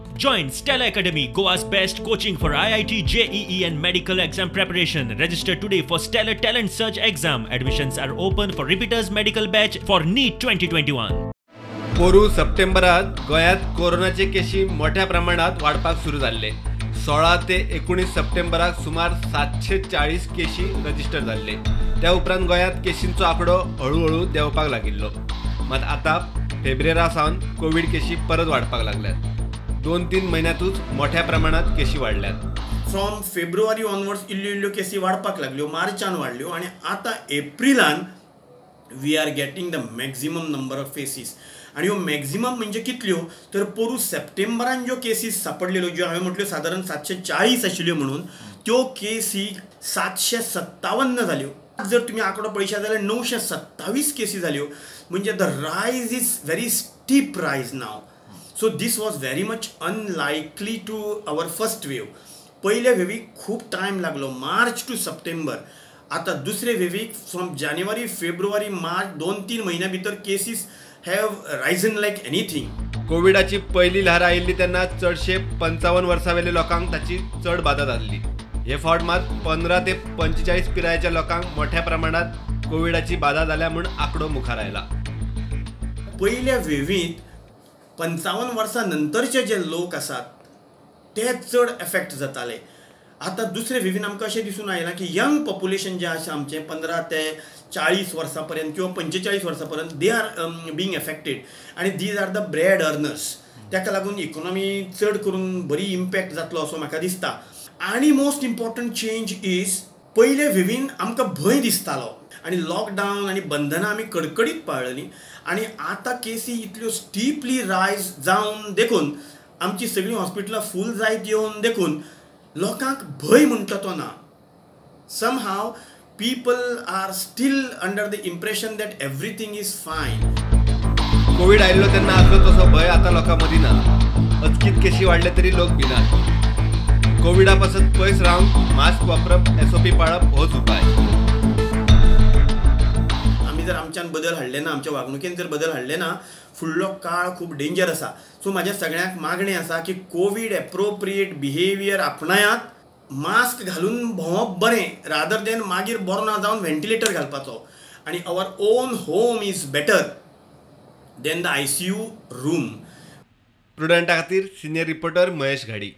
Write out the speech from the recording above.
Join Stella Academy, Goa's best coaching for IIT, JEE and medical exam preparation. Register today for Stellar Talent Search exam. Admissions are open for repeaters medical batch for NEET 2021. पोरू सप्टेंबरात गोयात कोरोनाचे केशी मोठ्या प्रमाणात वाढपाक सुरू झाले. 16 ते 19 सप्टेंबराक सुमार 740 Keshi register झाले. त्या उपरांत गोयात केशींचो आकडो हळूहळू देंवपाक लागिल्लो. मात आता फेब्रुवारासावन कोविड केशी परत वाढपाक लागल्यात. 2-3 महिन्यातूच मोठ्या प्रमाणात केशी वाढल्यात. फ्रॉम फेब्रुवारी ऑनवर्ड्स इल्ल्यो केसी वाढपाक लागल्यो, मार्चान वाढल्यो आणि आता एप्रिलान we are getting the maximum number of cases. आणि ह्यो मॅक्झिमम म्हणजे कितल्यो तर पोरू सप्टेंबरान ज्यो केसीस सापडलेल्यो, ज्यो हांवें म्हटल्यो सादारण 740 आशिल्ल्यो म्हणून, त्यो केसी 757 जाल्यो. जर तुम्ही आंकडो पळयशात जाल्यार 927 केसी जाल्यो. म्हणजे द रायज इज व्हेरी स्टीप रायज नाव. So this was very much unlikely to our first wave. पयल्या वेवीक खूब टायम लागलो, मार्च टू सप्टेंबर. आता दुसरे वेवीक फ्रॉम जानेवारी फेब्रुवारी मार्च 2-3 महिन्या भितर cases have risen like anything. कोविडाची पहिली लहर आयिल्ली तेन्ना चडशे 55 वर्सां लोकांक ताची चड बाधा जाल्ली. हे फावट मात 15 ते 45 पिरायेच्या लोकांक मोठ्या प्रमाणात कोविडाची बाधा जाल्या म्हूण आंकडो मुखार आयला. पहिल्या वेवीत 55 वर्सां नंतरचे जे लोक आसात ते चड एफेक्ट जाताले. आता दुसरे वेवीन आमकां अशें दिसून आयलां की यंग पॉप्युलेशन जें आसा आमचें 15 ते 40 वर्सां पर्यंत किंवा 45 वर्सां पर्यंत दे आर बींग एफेक्टेड. आणि these are the bread earners. ताका लागून इकॉनॉमी चड करून बरी इम्पॅक्ट जातलो असो म्हाका दिसता. आणि मोस्ट इम्पॉर्टंट चेंज इज पयले वेवीन आमकां भंय दिसतालो आणि लॉकडावन आणि बंधनां आमी कडकडीत पाळली. आणि आता केसी इतल्यो स्टीपली रायज जावन देखून आमची सगळीं हॉस्पिटलां फूल जायत येवन देखून लोकांक भंय म्हणटा तो ना. Somehow people are still under the impression that everything is फायन. कोविड आयिल्लो तेन्ना आसलो तसो भंय आता लोकां मदीं ना. अचकीत केशी वाडले तरी लोक भिनात. कोविडा पासून पयस रावंक मास्क वापरप, SOP पाळप होच उपाय. आमी जर आमच्यान बदल हाडले ना, आमच्या वागणुकेन जर बदल हाडले ना, फुडलो काळ खूब डेंजर आसा. सो म्हाज्या सगळ्यांक मागणें आसा की कोविड एप्रोप्रिएट बिहेवियर आपणायात. मास्क घालून भोंवप बरें रादर देन मागीर बरो ना जावन व्हेंटिलेटर घालपाचो. आणि our own home is better than the ICU room. प्रुडंटा खातीर सिनियर रिपोर्टर महेश घाडी.